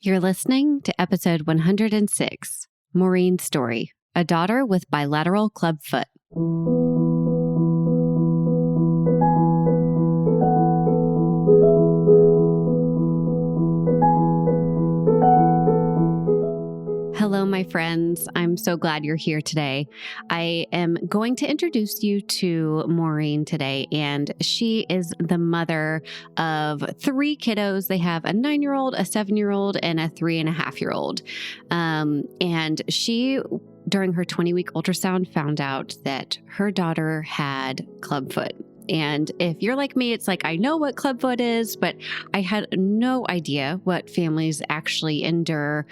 You're listening to episode 106, Maureen's story, a daughter with bilateral clubfoot. Hello, my friends. I'm so glad you're here today. I am going to introduce you to Maureen today, and she is the mother of 3 kiddos. They have a 9-year-old, a 7-year-old, and a 3.5-year-old. And she, during her 20-week ultrasound, found out that her daughter had clubfoot. And if you're like me, it's like, I know what clubfoot is, but I had no idea what families actually endure.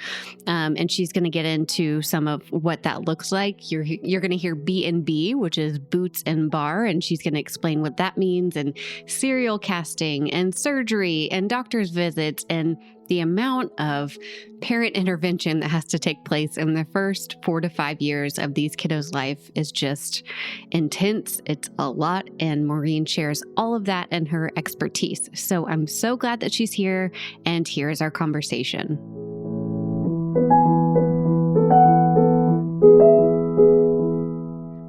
And she's going to get into some of what that looks like. You're going to hear B&B, which is boots and bar. And she's going to explain what that means, and serial casting and surgery and doctor's visits, and the amount of parent intervention that has to take place in the first 4 to 5 years of these kiddos' life is just intense. It's a lot. And Maureen shares all of that and her expertise. So I'm so glad that she's here. And here's our conversation.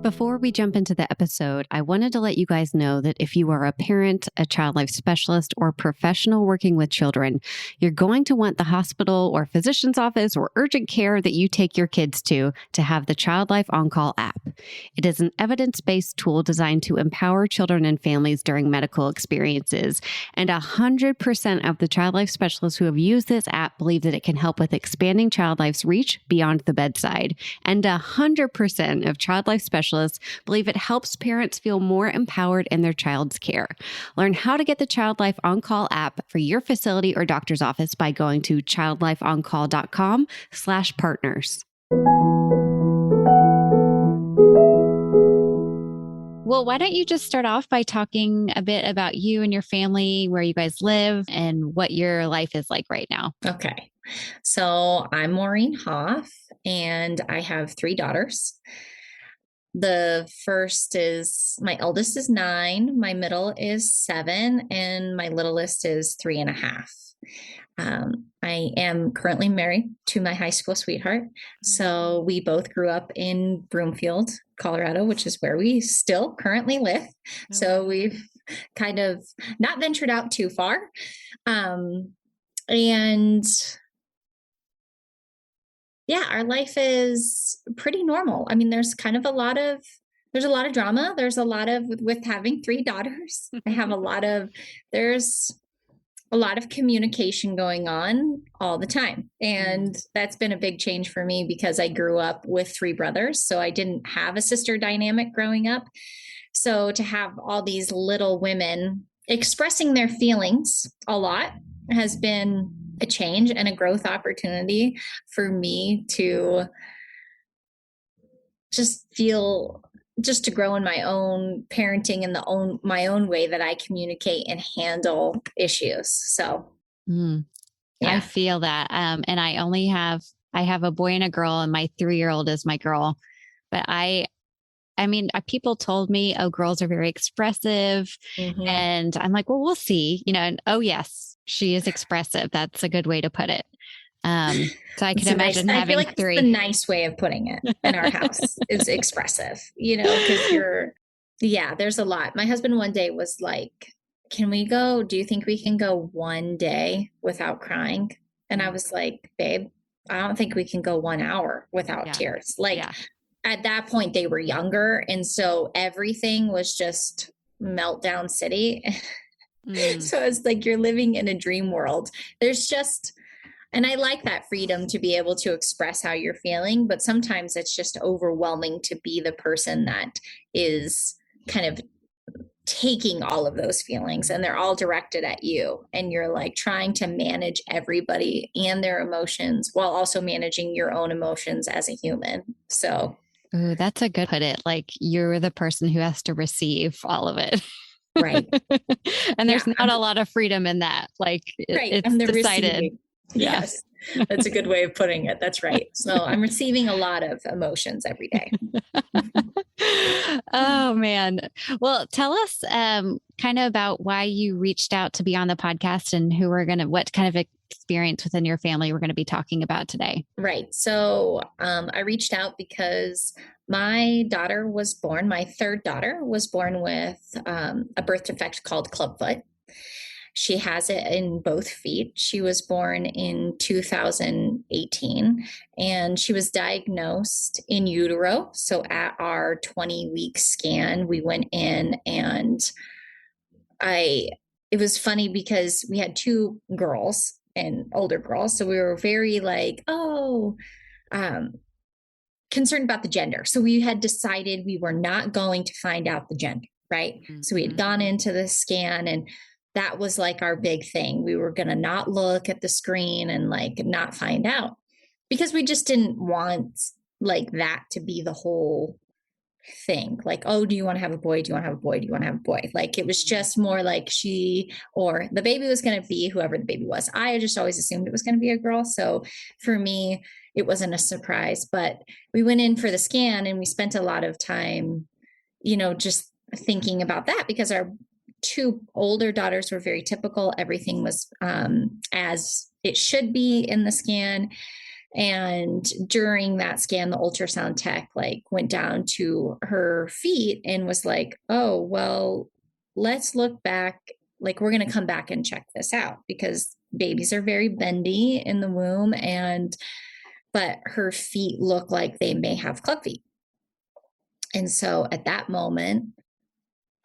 Before we jump into the episode, I wanted to let you guys know that if you are a parent, a child life specialist, or professional working with children, you're going to want the hospital or physician's office or urgent care that you take your kids to have the Child Life On-Call app. It is an evidence-based tool designed to empower children and families during medical experiences. And 100% of the child life specialists who have used this app believe that it can help with expanding child life's reach beyond the bedside. And 100% of child life specialists believe it helps parents feel more empowered in their child's care. Learn how to get the Child Life On-Call app for your facility or doctor's office by going to childlifeoncall.com/partners. Well, why don't you just start off by talking a bit about you and your family, where you guys live, and what your life is like right now? Okay. So I'm Maureen Hoff, and I have 3 daughters. The first is, my eldest is 9, my middle is 7, and my littlest is 3.5. I am currently married to my high school sweetheart. So we both grew up in Broomfield, Colorado, which is where we still currently live. So we've kind of not ventured out too far. And yeah, our life is pretty normal. I mean, there's a lot of drama. There's a lot of, with having 3 daughters, there's a lot of communication going on all the time. And that's been a big change for me because I grew up with 3 brothers. So I didn't have a sister dynamic growing up. So to have all these little women expressing their feelings a lot has been a change and a growth opportunity for me to to grow in my own parenting and my own way that I communicate and handle issues. So yeah. I feel that. And I have a boy and a girl, and my 3-year-old is my girl. But I mean, people told me, oh, girls are very expressive. Mm-hmm. And I'm like, well, we'll see, and oh yes, she is expressive. That's a good way to put it. So I can imagine having I feel like 3. That's the nice way of putting it in our house is expressive, because there's a lot. My husband one day was like, do you think we can go one day without crying? And I was like, babe, I don't think we can go 1 hour without tears. At that point they were younger. And so everything was just meltdown city. So it's like, you're living in a dream world. And I like that freedom to be able to express how you're feeling, but sometimes it's just overwhelming to be the person that is kind of taking all of those feelings, and they're all directed at you. And you're like trying to manage everybody and their emotions while also managing your own emotions as a human. So. Ooh, that's a good put it. Like, you're the person who has to receive all of it. Right. And there's not a lot of freedom in that. Like, it's decided. Receiving. Yes. That's a good way of putting it. That's right. So I'm receiving a lot of emotions every day. Oh, man. Well, tell us kind of about why you reached out to be on the podcast, and what kind of experience within your family we're going to be talking about today. Right. So I reached out because my daughter was born, my third daughter was born with a birth defect called clubfoot. She has it in both feet. She was born in 2018 and she was diagnosed in utero. So at our 20-week scan, we went in and it was funny because we had two girls and older girls. So we were very like, um, concerned about the gender. So we had decided we were not going to find out the gender, right? Mm-hmm. So we had gone into the scan and that was like our big thing. We were going to not look at the screen and like not find out because we just didn't want like that to be the whole thing. Like, oh, do you want to have a boy? Do you want to have a boy? Do you want to have a boy? Like it was just more like she or the baby was going to be whoever the baby was. I just always assumed it was going to be a girl. So for me, it wasn't a surprise, but we went in for the scan and we spent a lot of time, just thinking about that because our two older daughters were very typical. Everything was as it should be in the scan. And during that scan, the ultrasound tech like went down to her feet and was like, oh, well, let's look back. Like we're going to come back and check this out because babies are very bendy in the womb but her feet look like they may have club feet. And so at that moment,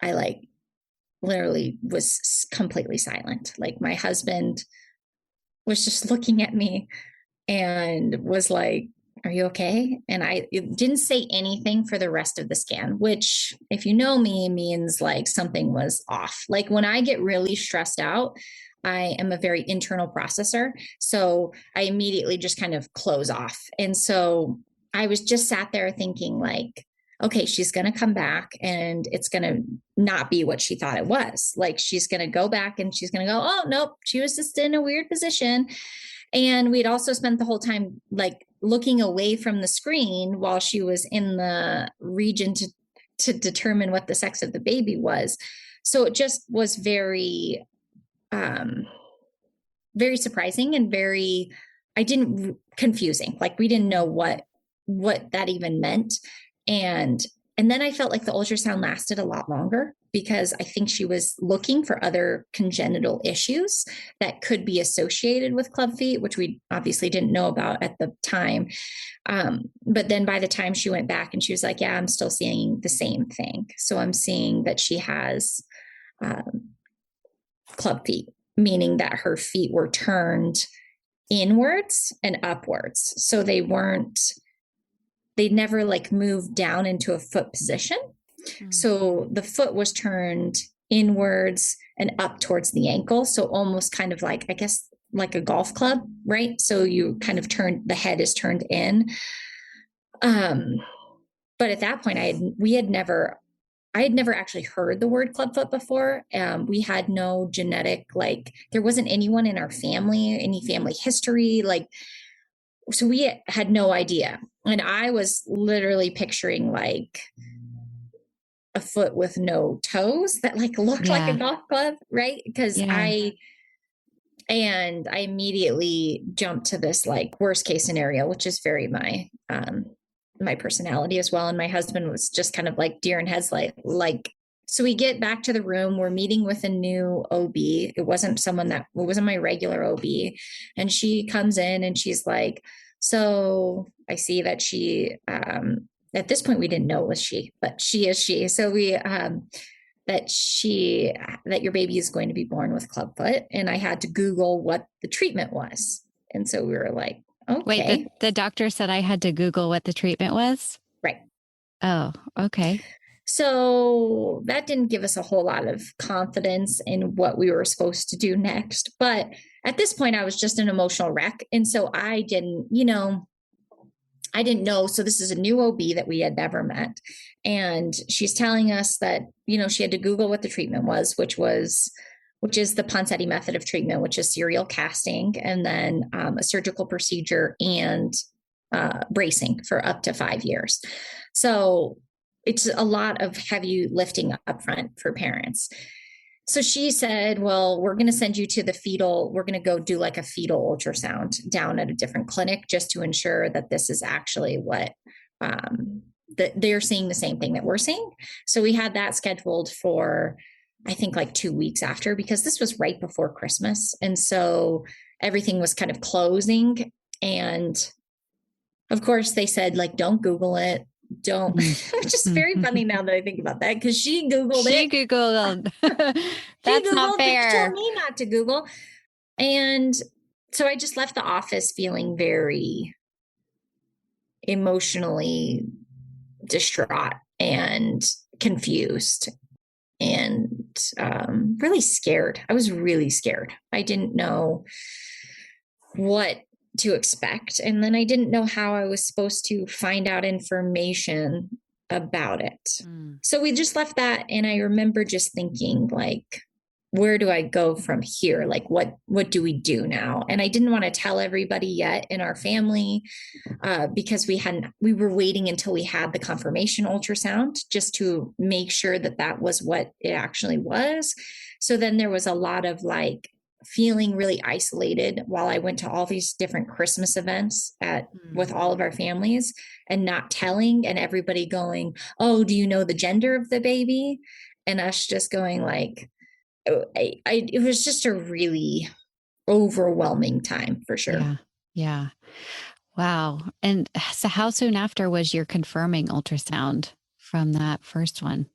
I like literally was completely silent. Like my husband was just looking at me and was like, are you okay? And I didn't say anything for the rest of the scan, which if you know me means like something was off. Like when I get really stressed out, I am a very internal processor. So I immediately just kind of close off. And so I was just sat there thinking like, okay, she's going to come back and it's going to not be what she thought it was. Like she's going to go back and she's going to go, oh, nope, she was just in a weird position. And we'd also spent the whole time like looking away from the screen while she was in the region to determine what the sex of the baby was. So it just was very, very surprising and very, confusing. Like we didn't know what that even meant. And then I felt like the ultrasound lasted a lot longer because I think she was looking for other congenital issues that could be associated with club feet, which we obviously didn't know about at the time. But then by the time she went back and she was like, yeah, I'm still seeing the same thing. So I'm seeing that she has club feet, meaning that her feet were turned inwards and upwards. So they never like moved down into a foot position. Mm-hmm. So the foot was turned inwards and up towards the ankle. So almost kind of like, I guess, like a golf club, right? So you kind of the head is turned in. But at that point, I had never actually heard the word clubfoot before. We had no genetic, like there wasn't anyone in our family, any family history, like, so we had no idea. And I was literally picturing like a foot with no toes that like looked like a golf club, right? Because I immediately jumped to this like worst case scenario, which is very my personality as well. And my husband was just kind of like deer in headlights. Like, so we get back to the room, we're meeting with a new OB. It wasn't my regular OB. And she comes in and she's like, so I see that she, at this point we didn't know it was she, but she is she. So we, that your baby is going to be born with clubfoot. And I had to Google what the treatment was. And so we were like, okay. Wait, the doctor said I had to Google what the treatment was? Right. Oh, okay. So that didn't give us a whole lot of confidence in what we were supposed to do next. But at this point, I was just an emotional wreck. And so I didn't know. So this is a new OB that we had never met. And she's telling us that, she had to Google what the treatment was, which is the Ponseti method of treatment, which is serial casting, and then a surgical procedure and bracing for up to 5 years. So it's a lot of heavy lifting up front for parents. So she said, well, we're going to send you to the fetal. We're going to go do like a fetal ultrasound down at a different clinic just to ensure that this is actually what that they're seeing the same thing that we're seeing. So we had that scheduled for, I think, like 2 weeks after, because this was right before Christmas. And so everything was kind of closing. And of course, they said, like, don't Google it. Don't. It's just very funny now that I think about that, because she Googled She it. Googled. She That's not Googled, but she told fair. me not to Google. And so I just left the office feeling very emotionally distraught and confused and really scared. I was really scared. I didn't know what to expect. And then I didn't know how I was supposed to find out information about it. So we just left that. And I remember just thinking, like, where do I go from here? Like, what do we do now? And I didn't want to tell everybody yet in our family, because we were waiting until we had the confirmation ultrasound just to make sure that that was what it actually was. So then there was a lot of like feeling really isolated while I went to all these different Christmas events with all of our families, and not telling, and everybody going, oh, do you know the gender of the baby? And us just going like, it was just a really overwhelming time for sure. Yeah. Yeah. Wow. And so how soon after was your confirming ultrasound from that first one?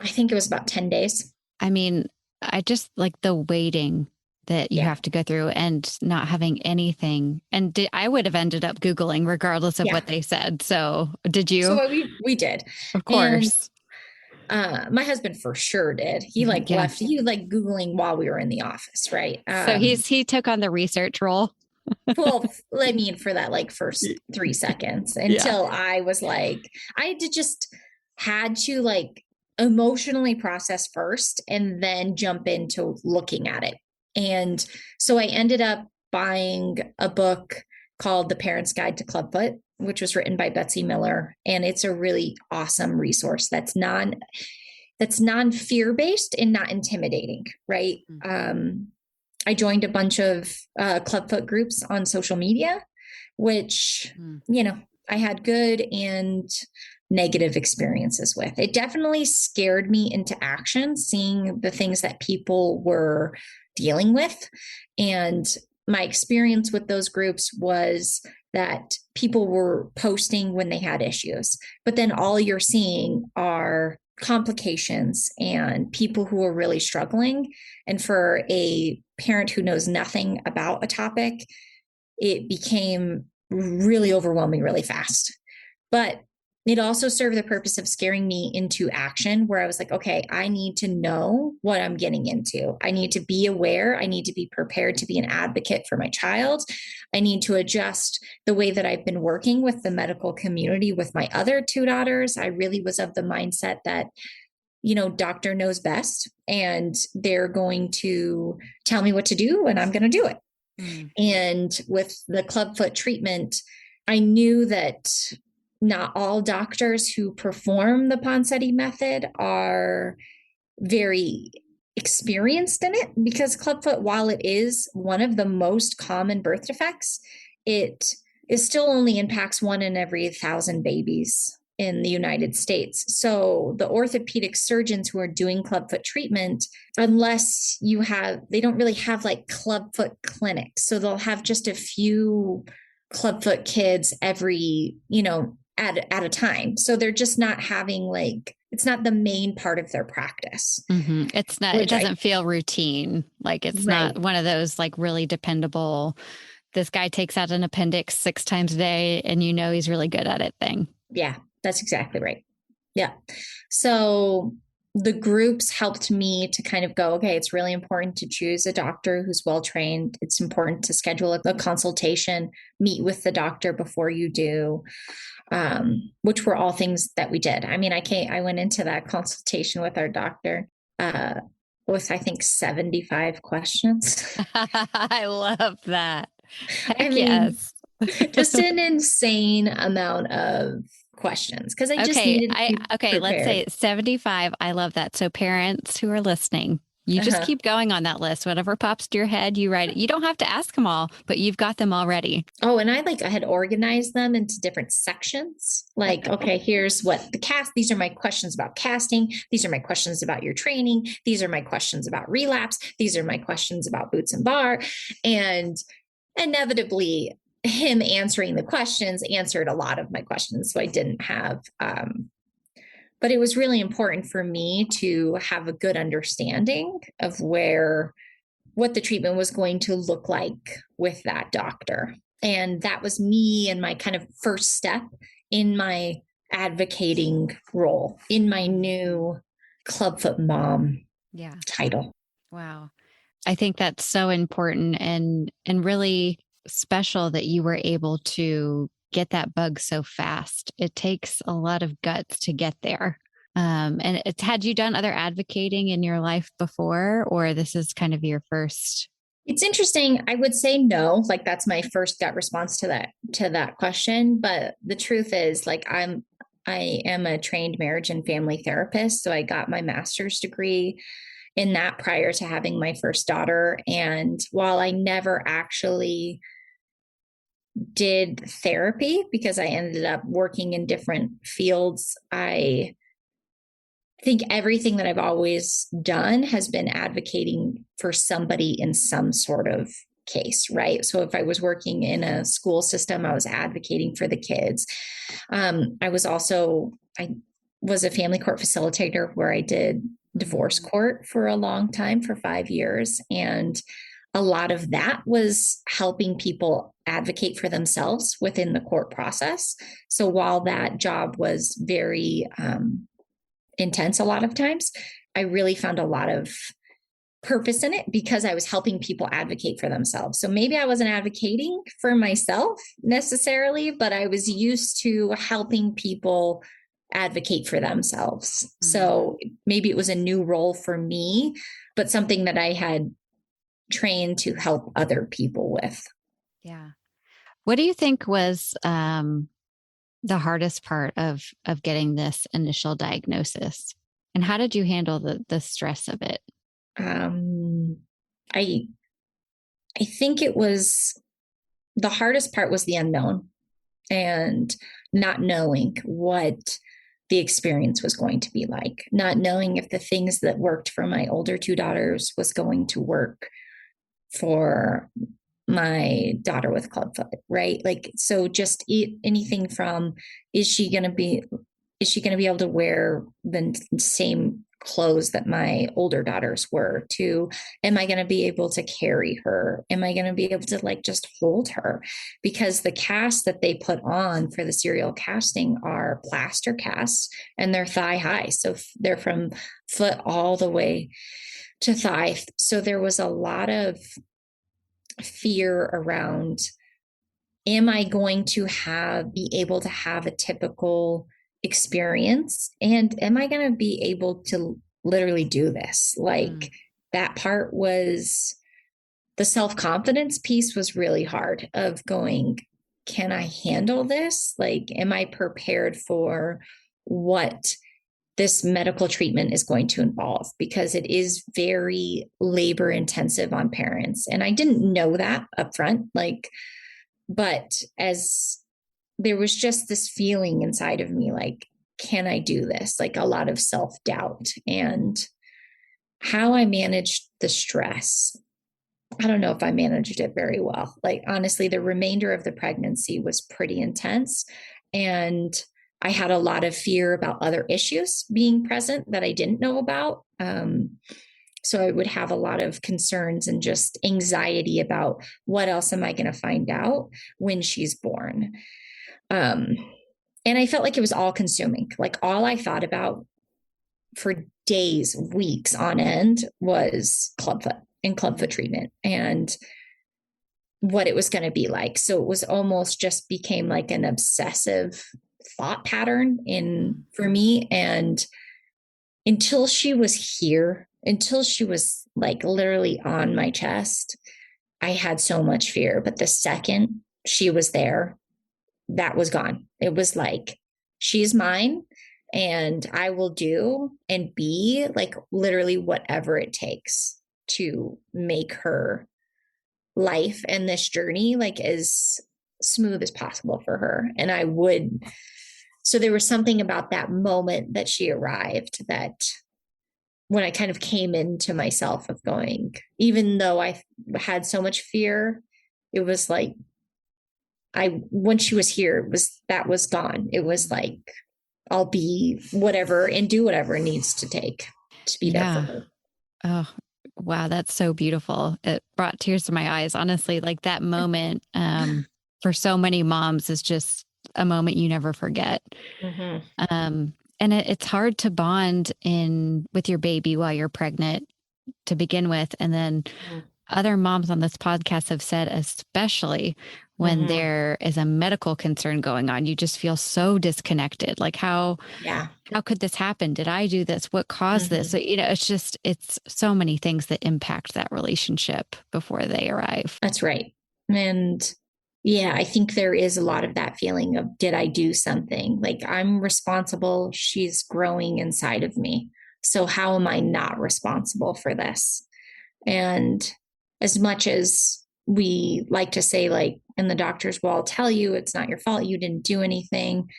I think it was about 10 days. I mean, I just like the waiting that you have to go through and not having anything. And I would have ended up Googling regardless of what they said. So did you? So we did. Of course. And my husband for sure did. He like left, he like Googling while we were in the office, right? So he took on the research role. Well, I mean, for that like first 3 seconds until I was like, I just had to like emotionally process first and then jump into looking at it. And so I ended up buying a book called The Parent's Guide to Clubfoot, which was written by Betsy Miller. And it's a really awesome resource that's non-fear based and not intimidating, right? I joined a bunch of Clubfoot groups on social media, which, I had good and negative experiences with. It definitely scared me into action, seeing the things that people were dealing with. And my experience with those groups was that people were posting when they had issues, but then all you're seeing are complications and people who are really struggling. And for a parent who knows nothing about a topic, it became really overwhelming really fast. But it also served the purpose of scaring me into action, where I was like, okay, I need to know what I'm getting into. I need to be aware. I need to be prepared to be an advocate for my child. I need to adjust the way that I've been working with the medical community with my other 2 daughters. I really was of the mindset that, doctor knows best and they're going to tell me what to do and I'm going to do it. And with the Clubfoot treatment, I knew that not all doctors who perform the Ponseti method are very experienced in it, because Clubfoot, while it is one of the most common birth defects, it still only impacts 1 in every 1,000 babies in the United States. So the orthopedic surgeons who are doing Clubfoot treatment, unless they don't really have like Clubfoot clinics. So they'll have just a few Clubfoot kids every, at a time. So they're just not having it's not the main part of their practice. It's not, it doesn't feel routine. Like it's not one of those like really dependable, this guy takes out an appendix 6 times a day and he's really good at it thing. Yeah, that's exactly right. Yeah. So the groups helped me to kind of go, okay, it's really important to choose a doctor who's well-trained. It's important to schedule a consultation, meet with the doctor before you do, which were all things that we did. I mean, I went into that consultation with our doctor, with I think 75 questions. I love that. Heck yes. Just an insane amount of questions, because I just needed to be prepared. Let's say 75. I love that. So parents who are listening, You just keep going on that list. Whatever pops to your head, you write it. You don't have to ask them all, but you've got them already. Oh, and I had organized them into different sections. Like, okay, here's what these are my questions about casting. These are my questions about your training. These are my questions about relapse. These are my questions about boots and bar. And inevitably, him answering the questions answered a lot of my questions. So I didn't have, but it was really important for me to have a good understanding of what the treatment was going to look like with that doctor. And that was me and my kind of first step in my advocating role in my new Clubfoot mom title. Wow. I think that's so important and really special that you were able to get that bug so fast. It takes a lot of guts to get there. And had you done other advocating in your life before, or this is kind of your first? It's interesting. I would say no, like that's my first gut response to that question. But the truth is, like, I am a trained marriage and family therapist. So I got my master's degree in that prior to having my first daughter. And while I never actually did therapy because I ended up working in different fields, I think everything that I've always done has been advocating for somebody in some sort of case, right? So if I was working in a school system, I was advocating for the kids. I was a family court facilitator where I did divorce court for a long time, for 5 years. And a lot of that was helping people advocate for themselves within the court process. So while that job was very intense a lot of times, I really found a lot of purpose in it because I was helping people advocate for themselves. So maybe I wasn't advocating for myself necessarily, but I was used to helping people advocate for themselves. Mm-hmm. So maybe it was a new role for me, but something that I had trained to help other people with. Yeah. What do you think was the hardest part of getting this initial diagnosis, and how did you handle the stress of it? I think it was the hardest part was the unknown and not knowing what the experience was going to be like, not knowing if the things that worked for my older two daughters was going to work for my daughter with Clubfoot, right? Like, so just anything from, is she going to be able to wear the same clothes that my older daughters were, to, am I going to be able to carry her? Am I going to be able to like just hold her? Because the casts that they put on for the serial casting are plaster casts and they're thigh high. So they're from foot all the way to thigh. So there was a lot of fear around, am I going to be able to have a typical experience? And am I going to be able to literally do this? Like that part was, the self-confidence piece was really hard of going, can I handle this? Like, am I prepared for what this medical treatment is going to involve? Because it is very labor intensive on parents. And I didn't know that up front, but as there was just this feeling inside of me, like, can I do this? Like a lot of self-doubt. And how I managed the stress, I don't know if I managed it very well. Like, honestly, the remainder of the pregnancy was pretty intense. And I had a lot of fear about other issues being present that I didn't know about. So I would have a lot of concerns and just anxiety about what else am I going to find out when she's born. And I felt like it was all consuming. Like all I thought about for days, weeks on end was Clubfoot and Clubfoot treatment and what it was going to be like. So it was almost just became like an obsessive thought pattern for me. And until she was here, until she was like literally on my chest, I had so much fear. But the second she was there, that was gone. It was like, she's mine. and I will do and be like literally whatever it takes to make her life and this journey like as smooth as possible for her. And I would, so there was something about that moment that she arrived that when I kind of came into myself of going, even though I had so much fear, it was like when she was here, that was gone. It was like, I'll be whatever and do whatever it needs to take to be there for her. Oh, wow. That's so beautiful. It brought tears to my eyes. Honestly, like that moment, for so many moms is just a moment you never forget. Mm-hmm. And it's hard to bond with your baby while you're pregnant to begin with. And then other moms on this podcast have said, especially when there is a medical concern going on, you just feel so disconnected. Like how could this happen? Did I do this? What caused this? So, it's so many things that impact that relationship before they arrive. That's right. And yeah, I think there is a lot of that feeling of, did I do something? Like I'm responsible. She's growing inside of me. So how am I not responsible for this? And as much as we like to say, like, and the doctors will all tell you it's not your fault, you didn't do anything,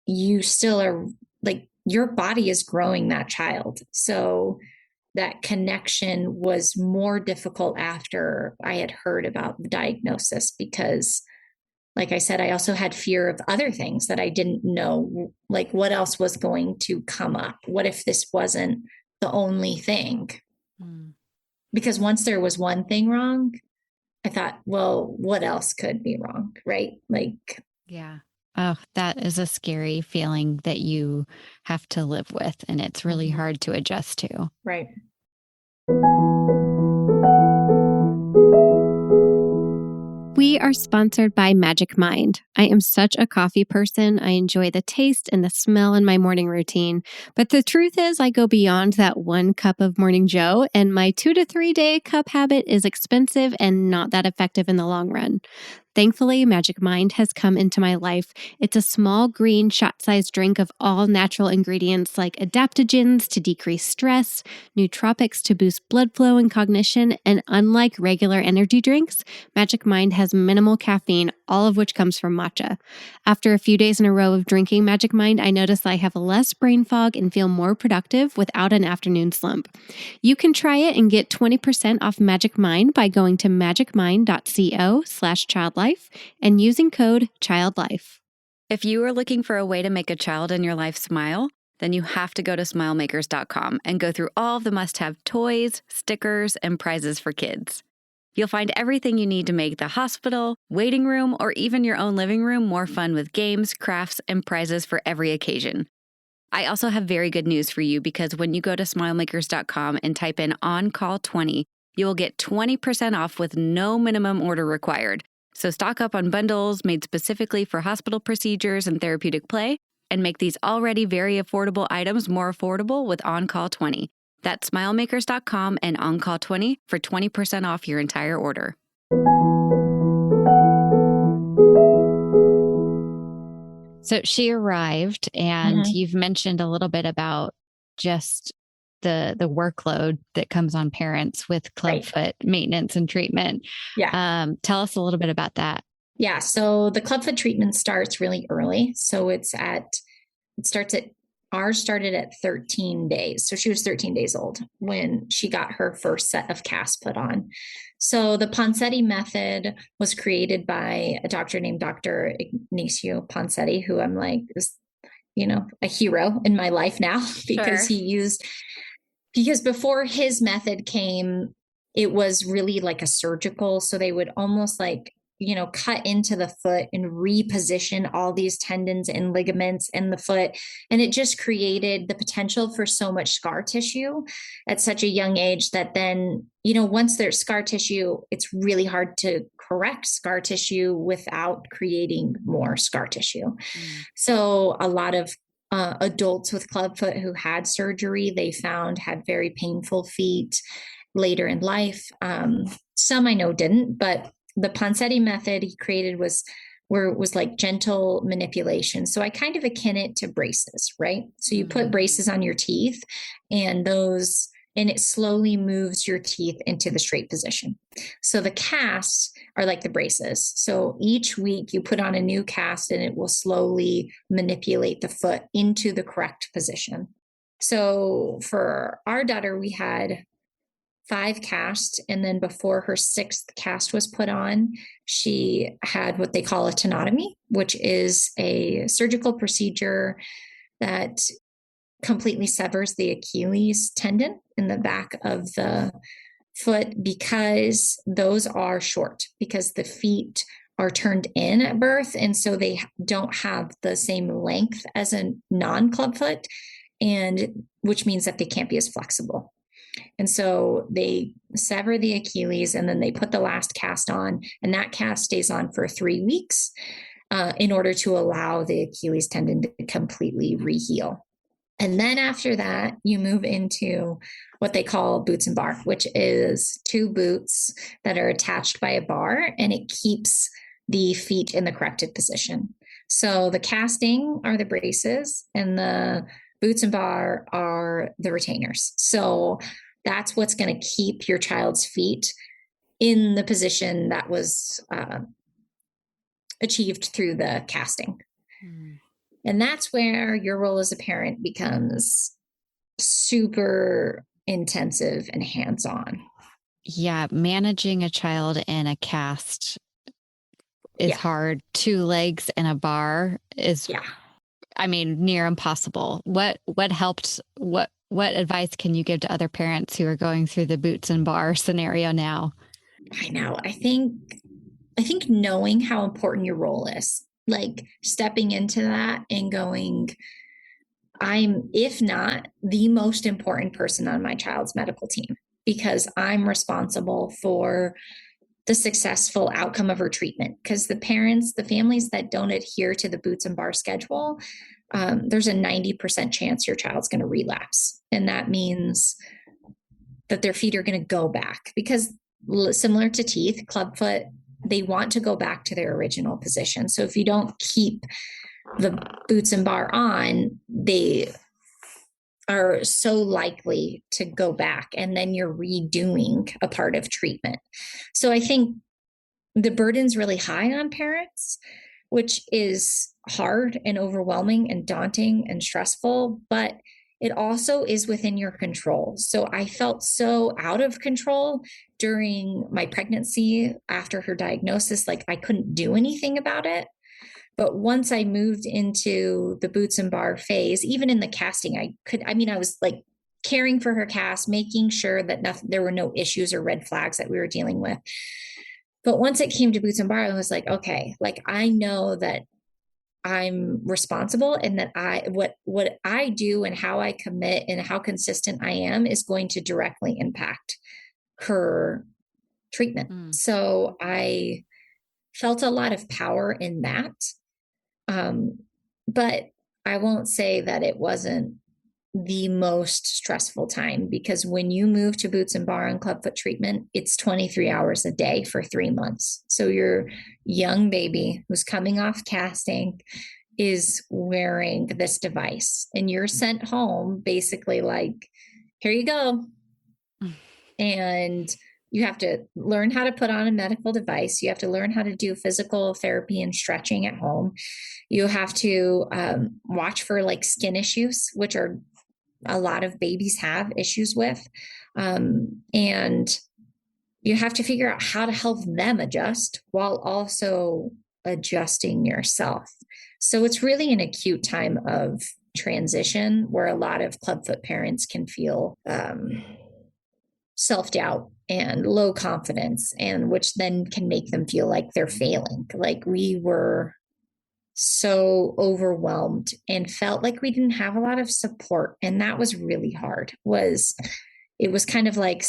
you still are like, your body is growing that child. So that connection was more difficult after I had heard about the diagnosis because, like I said, I also had fear of other things that I didn't know, like what else was going to come up. What if this wasn't the only thing? Because once there was one thing wrong, I thought, well, what else could be wrong? Right. Like, yeah. Oh, that is a scary feeling that you have to live with. And it's really hard to adjust to. Right. We are sponsored by Magic Mind. I am such a coffee person. I enjoy the taste and the smell in my morning routine. But the truth is, I go beyond that 1 cup of Morning Joe, and my 2 to 3 day cup habit is expensive and not that effective in the long run. Thankfully, Magic Mind has come into my life. It's a small green shot-sized drink of all natural ingredients like adaptogens to decrease stress, nootropics to boost blood flow and cognition, and unlike regular energy drinks, Magic Mind has minimal caffeine, all of which comes from matcha. After a few days in a row of drinking Magic Mind, I notice I have less brain fog and feel more productive without an afternoon slump. You can try it and get 20% off Magic Mind by going to magicmind.co/childlife and using code CHILDLIFE. If you are looking for a way to make a child in your life smile, then you have to go to smilemakers.com and go through all of the must-have toys, stickers, and prizes for kids. You'll find everything you need to make the hospital, waiting room, or even your own living room more fun with games, crafts, and prizes for every occasion. I also have very good news for you because when you go to smilemakers.com and type in OnCall20, you will get 20% off with no minimum order required. So stock up on bundles made specifically for hospital procedures and therapeutic play, and make these already very affordable items more affordable with OnCall20. That's smilemakers.com and OnCall20 for 20% off your entire order. So she arrived, and you've mentioned a little bit about just the workload that comes on parents with Clubfoot maintenance and treatment. Yeah. Tell us a little bit about that. Yeah. So the Clubfoot treatment starts really early. So ours started at 13 days. So she was 13 days old when she got her first set of casts put on. So the Poncetti method was created by a doctor named Dr. Ignacio Poncetti, who I'm like, is, a hero in my life now because because before his method came, it was really like a surgical. So they would almost like, cut into the foot and reposition all these tendons and ligaments in the foot. And it just created the potential for so much scar tissue at such a young age that then, once there's scar tissue, it's really hard to correct scar tissue without creating more scar tissue. So a lot of adults with clubfoot who had surgery, they found had very painful feet later in life. Some I know didn't, but the Poncetti method he created was where it was like gentle manipulation. So I kind of akin it to braces, right? So you put braces on your teeth and it slowly moves your teeth into the straight position. So the casts are like the braces. So each week you put on a new cast and it will slowly manipulate the foot into the correct position. So for our daughter, we had 5 casts. And then before her 6th cast was put on, she had what they call a tenotomy, which is a surgical procedure that completely severs the Achilles tendon in the back of the foot, because those are short, because the feet are turned in at birth. And so they don't have the same length as a non-club foot, and which means that they can't be as flexible. And so they sever the Achilles and then they put the last cast on, and that cast stays on for 3 weeks in order to allow the Achilles tendon to completely reheal. And then after that, you move into what they call boots and bar, which is 2 boots that are attached by a bar, and it keeps the feet in the corrected position. So the casting are the braces and the boots and bar are the retainers. So that's what's going to keep your child's feet in the position that was achieved through the casting. And that's where your role as a parent becomes super intensive and hands-on. Yeah, managing a child in a cast is hard. 2 legs and a bar is, I mean, near impossible. What helped? What advice can you give to other parents who are going through the boots and bar scenario now? I know. I think knowing how important your role is, like stepping into that and going, I'm, if not the most important person on my child's medical team, because I'm responsible for the successful outcome of her treatment. Because the families that don't adhere to the boots and bar schedule, there's a 90% chance your child's going to relapse. And that means that their feet are going to go back, because similar to teeth, clubfoot, they want to go back to their original position. So if you don't keep the boots and bar on, they are so likely to go back, and then you're redoing a part of treatment. So I think the burden's really high on parents, which is hard and overwhelming and daunting and stressful, but it also is within your control. So I felt so out of control during my pregnancy after her diagnosis, like I couldn't do anything about it. But once I moved into the boots and bar phase, even in the casting, I was like caring for her cast, making sure that there were no issues or red flags that we were dealing with. But once it came to boots and bar, I was like, okay, like I know that I'm responsible, and that what I do and how I commit and how consistent I am is going to directly impact her treatment. So I felt a lot of power in that. But I won't say that it wasn't the most stressful time, because when you move to boots and bar and clubfoot treatment, it's 23 hours a day for 3 months. So your young baby who's coming off casting is wearing this device, and you're sent home basically like, here you go. And you have to learn how to put on a medical device. You have to learn how to do physical therapy and stretching at home. You have to watch for like skin issues, which are a lot of babies have issues with. And you have to figure out how to help them adjust while also adjusting yourself. So it's really an acute time of transition where a lot of clubfoot parents can feel self-doubt and low confidence, and which then can make them feel like they're failing. Like we were so overwhelmed and felt like we didn't have a lot of support. And that was really hard. It was kind of like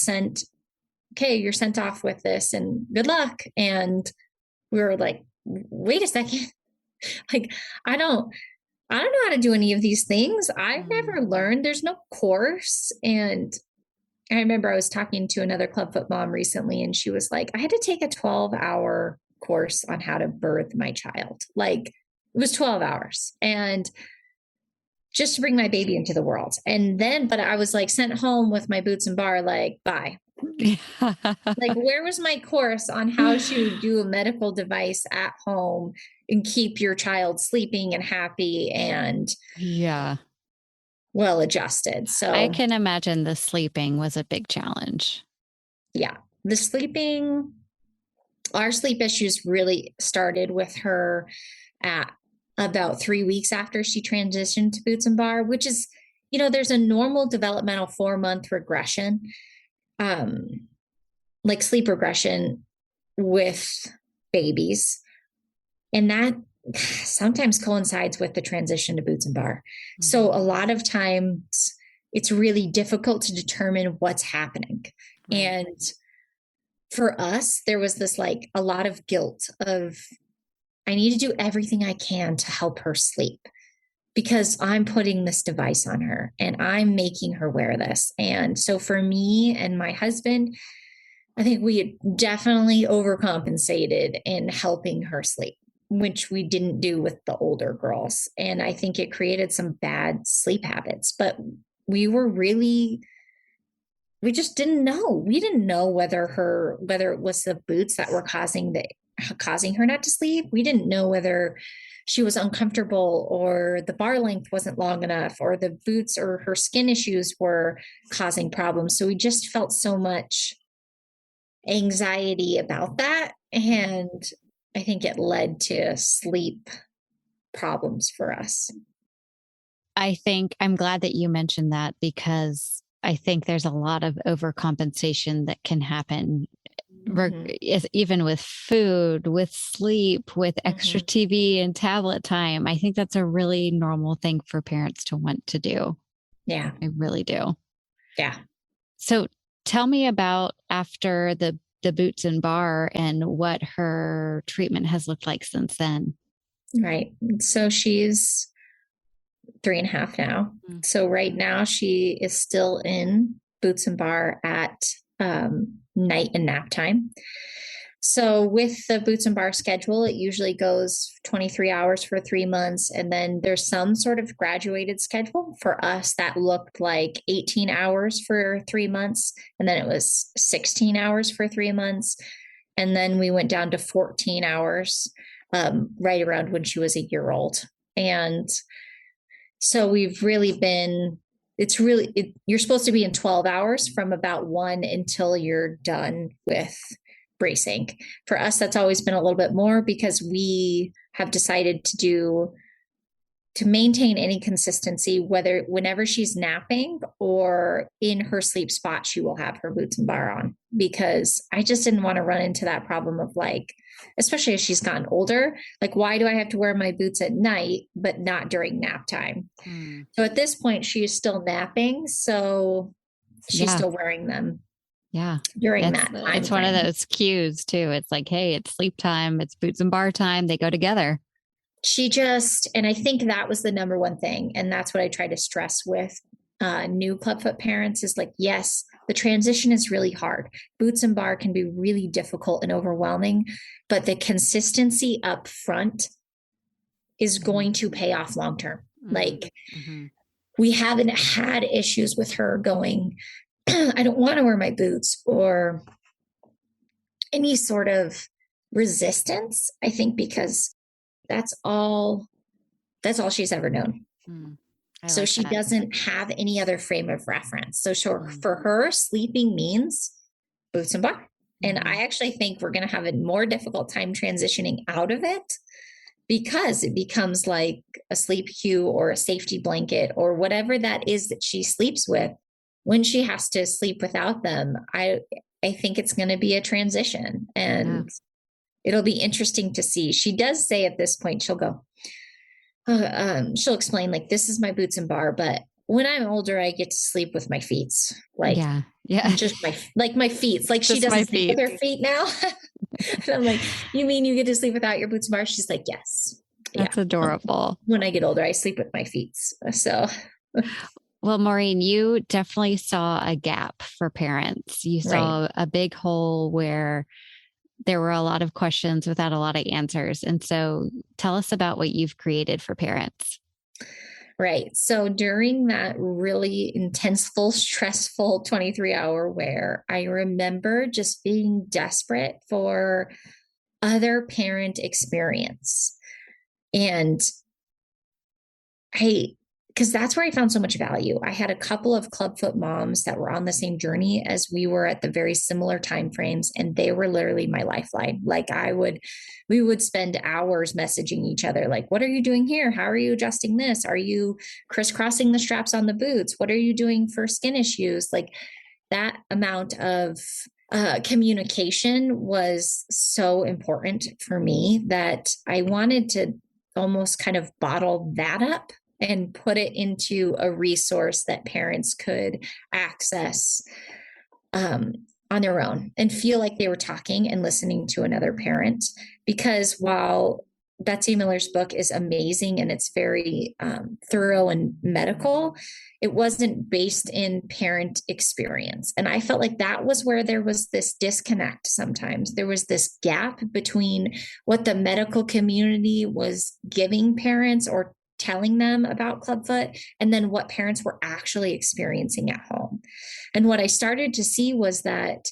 okay, you're sent off with this and good luck. And we were like, wait a second. Like, I don't know how to do any of these things. I've never learned. There's no course. And I remember I was talking to another clubfoot mom recently, and she was like, I had to take a 12-hour course on how to birth my child. Like, it was 12 hours and just to bring my baby into the world. And then, but I was like sent home with my boots and bar, like, bye. Like, where was my course on how to do a medical device at home and keep your child sleeping and happy and well adjusted? So I can imagine the sleeping was a big challenge. Yeah. The sleeping, our sleep issues really started with her at about 3 weeks after she transitioned to boots and bar, which is, there's a normal developmental 4-month regression, like sleep regression with babies. And that sometimes coincides with the transition to boots and bar. Mm-hmm. So a lot of times it's really difficult to determine what's happening. Right. And for us, there was this like a lot of guilt of, I need to do everything I can to help her sleep because I'm putting this device on her and I'm making her wear this. And so for me and my husband, I think we definitely overcompensated in helping her sleep, which we didn't do with the older girls. And I think it created some bad sleep habits, but we just didn't know. We didn't know whether it was the boots that were causing her not to sleep. We didn't know whether she was uncomfortable or the bar length wasn't long enough or the boots or her skin issues were causing problems. So we just felt so much anxiety about that. And I think it led to sleep problems for us. I think I'm glad that you mentioned that because I think there's a lot of overcompensation that can happen, even with food, with sleep, with extra TV and tablet time. I think that's a really normal thing for parents to want to do. Yeah. I really do. Yeah. So tell me about after the boots and bar and what her treatment has looked like since then. Right. So she's 3.5 now. Mm-hmm. So right now she is still in boots and bar at night and nap time. So with the boots and bar schedule, it usually goes 23 hours for 3 months. And then there's some sort of graduated schedule. For us, that looked like 18 hours for 3 months. And then it was 16 hours for 3 months. And then we went down to 14 hours right around when she was a year old. And so we've really been, you're supposed to be in 12 hours from about 1 until you're done with bracing. For us, that's always been a little bit more because we have decided to maintain any consistency, whenever she's napping or in her sleep spot, she will have her boots and bar on, because I just didn't want to run into that problem of like, especially as she's gotten older, like, why do I have to wear my boots at night, but not during nap time? So at this point, she is still napping. So she's still wearing them. Yeah. During that time. It's one of those cues too. It's like, hey, it's sleep time. It's boots and bar time. They go together. And I think that was the number one thing. And that's what I try to stress with new Clubfoot parents is like, yes, the transition is really hard. Boots and bar can be really difficult and overwhelming, but the consistency up front is going to pay off long-term. Like we haven't had issues with her going, I don't want to wear my boots or any sort of resistance, I think, because that's all she's ever known. So like she doesn't have any other frame of reference. So for her, sleeping means boots and bar. And I actually think we're going to have a more difficult time transitioning out of it because it becomes like a sleep cue or a safety blanket or whatever that is that she sleeps with. When she has to sleep without them, I think it's going to be a transition, and it'll be interesting to see. She does say at this point, she'll go, she'll explain like, this is my boots and bar, but when I'm older, I get to sleep with my feet. Like, just my feet. Like she doesn't sleep with her feet now. And I'm like, you mean you get to sleep without your boots and bar? She's like, yes. That's adorable. When I get older, I sleep with my feet. So. Well, Maureen, you definitely saw a gap for parents. You saw a big hole where there were a lot of questions without a lot of answers. And so tell us about what you've created for parents. Right. So during that really intenseful, stressful 23-hour wear, I remember just being desperate for other parent experience. And because that's where I found so much value. I had a couple of Clubfoot moms that were on the same journey as we were at the very similar timeframes, and they were literally my lifeline. Like we would spend hours messaging each other, like, what are you doing here? How are you adjusting this? Are you crisscrossing the straps on the boots? What are you doing for skin issues? Like that amount of communication was so important for me that I wanted to almost kind of bottle that up and put it into a resource that parents could access on their own and feel like they were talking and listening to another parent. Because while Betsy Miller's book is amazing and it's very thorough and medical, it wasn't based in parent experience. And I felt like that was where there was this disconnect sometimes. There was this gap between what the medical community was giving parents or telling them about Clubfoot and then what parents were actually experiencing at home. And what I started to see was that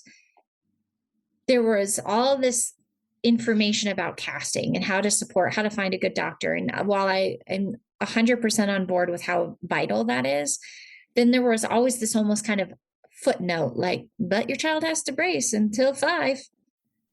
there was all this information about casting and how to support, how to find a good doctor. And while I am 100% on board with how vital that is, then there was always this almost kind of footnote, like, but your child has to brace until 5.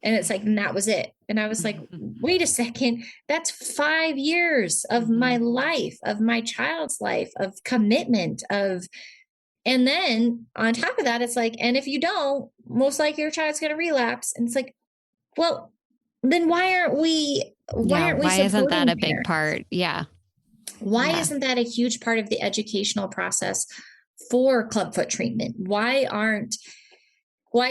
And it's like, and that was it. And I was like, wait a second, that's 5 years of my life, of my child's life, of commitment, and then on top of that, it's like, and if you don't, most likely your child's going to relapse. And it's like, well, then why aren't we isn't that a big parents? part? Yeah. Why isn't that a huge part of the educational process for Clubfoot treatment? Why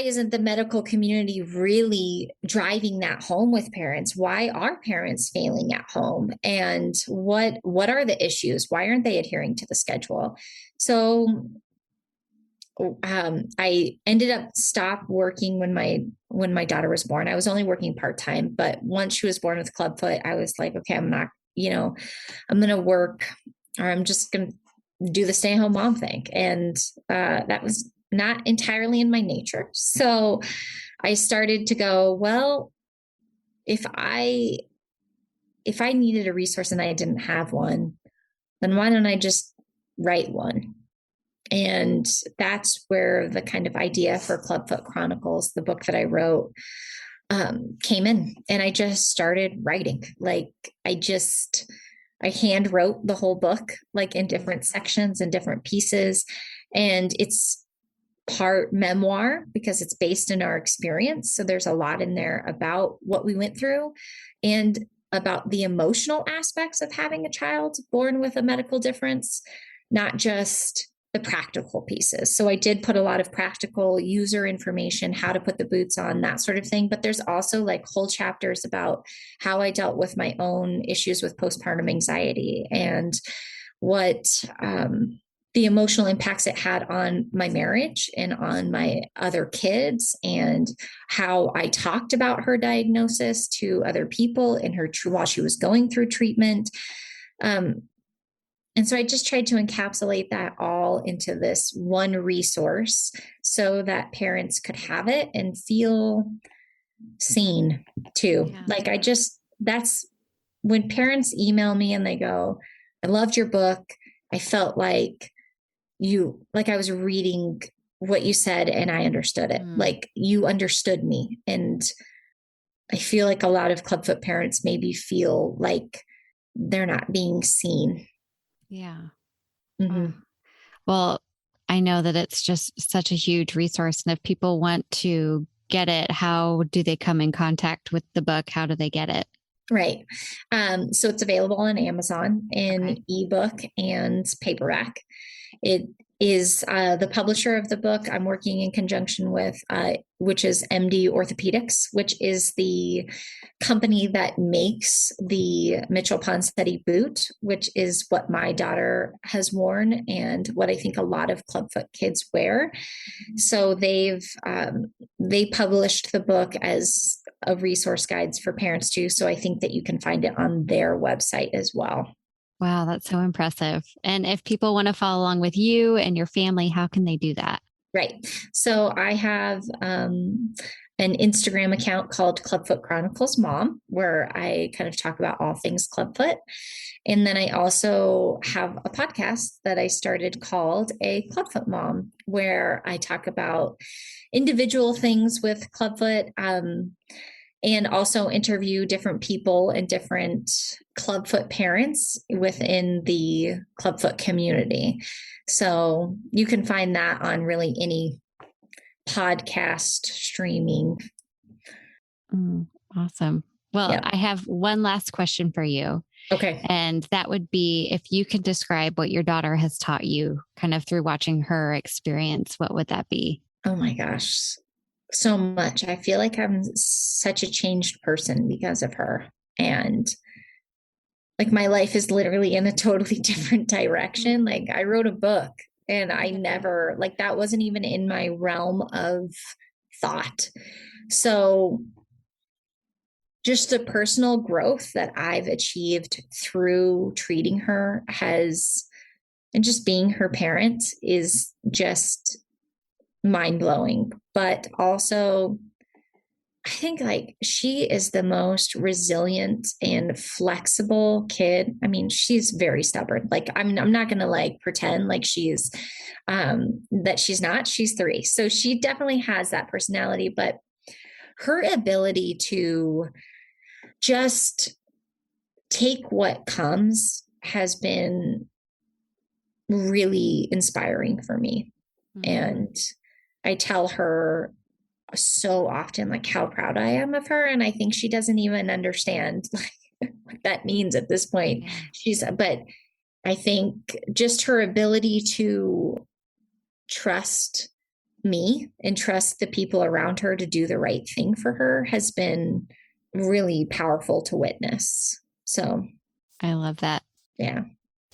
isn't the medical community really driving that home with parents? Why are parents failing at home? And what are the issues? Why aren't they adhering to the schedule? So I ended up stop working when my daughter was born. I was only working part-time, but once she was born with Clubfoot, I was like, okay, I'm not, I'm going to work, or I'm just going to do the stay-at-home mom thing. And that was not entirely in my nature. So I started to go, well, if I needed a resource and I didn't have one, then why don't I just write one? And that's where the kind of idea for Clubfoot Chronicles, the book that I wrote, came in. And I just started writing. Like I hand wrote the whole book, like in different sections and different pieces. And it's part memoir because it's based in our experience. So there's a lot in there about what we went through and about the emotional aspects of having a child born with a medical difference, not just the practical pieces. So I did put a lot of practical user information, how to put the boots on, that sort of thing. But there's also like whole chapters about how I dealt with my own issues with postpartum anxiety and what the emotional impacts it had on my marriage and on my other kids, and how I talked about her diagnosis to other people in her while she was going through treatment. And so I just tried to encapsulate that all into this one resource so that parents could have it and feel seen too. Yeah. Like that's when parents email me and they go, I loved your book. I felt like I was reading what you said and I understood it. Like you understood me. And I feel like a lot of Clubfoot parents maybe feel like they're not being seen. Yeah. Mm-hmm. Well, I know that it's just such a huge resource. And if people want to get it, how do they come in contact with the book? How do they get it? Right. So it's available on Amazon in ebook and paperback. It is the publisher of the book I'm working in conjunction with, which is MD Orthopedics, which is the company that makes the Mitchell Ponseti boot, which is what my daughter has worn and what I think a lot of Clubfoot kids wear. So they published the book as a resource guides for parents too. So I think that you can find it on their website as well. Wow, that's so impressive. And if people want to follow along with you and your family, how can they do that? Right. So I have an Instagram account called Clubfoot Chronicles Mom, where I kind of talk about all things Clubfoot. And then I also have a podcast that I started called A Clubfoot Mom, where I talk about individual things with Clubfoot, and also interview different people and different Clubfoot parents within the Clubfoot community. So you can find that on really any podcast streaming. Awesome. Well, Yeah. I have one last question for you. Okay. And that would be, if you could describe what your daughter has taught you kind of through watching her experience, what would that be? Oh my gosh. So much. I feel like I'm such a changed person because of her. And like my life is literally in a totally different direction. Like I wrote a book and I never, like that wasn't even in my realm of thought. So just the personal growth that I've achieved through treating her and just being her parent is just mind blowing. But also, I think like she is the most resilient and flexible kid. I mean, she's very stubborn. Like I'm not going to like pretend like she's that she's not. She's 3. So she definitely has that personality, but her ability to just take what comes has been really inspiring for me. Mm-hmm. And I tell her so often like how proud I am of her. And I think she doesn't even understand like what that means at this point. But I think just her ability to trust me and trust the people around her to do the right thing for her has been really powerful to witness. So I love that. Yeah.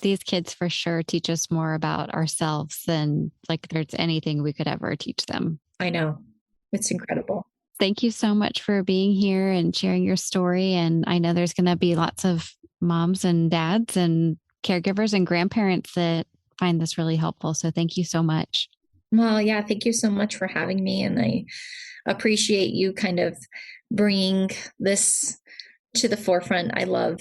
These kids for sure teach us more about ourselves than like there's anything we could ever teach them. I know. It's incredible. Thank you so much for being here and sharing your story. And I know there's going to be lots of moms and dads and caregivers and grandparents that find this really helpful. So thank you so much. Well, yeah, thank you so much for having me. And I appreciate you kind of bringing this to the forefront. I love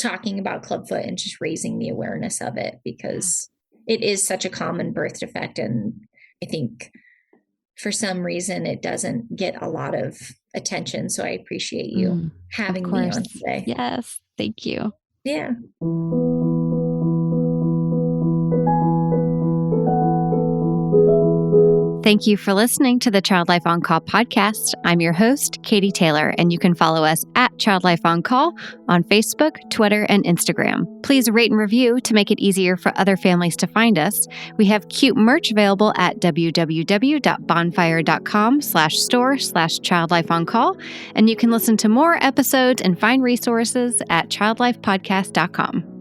talking about Clubfoot and just raising the awareness of it because it is such a common birth defect. And I think for some reason it doesn't get a lot of attention. So I appreciate you having me on today. Yes. Thank you. Yeah. Thank you for listening to the Child Life On Call podcast. I'm your host, Katie Taylor, and you can follow us at Child Life On Call on Facebook, Twitter, and Instagram. Please rate and review to make it easier for other families to find us. We have cute merch available at www.bonfire.com/store/Child Life On Call, and you can listen to more episodes and find resources at childlifepodcast.com.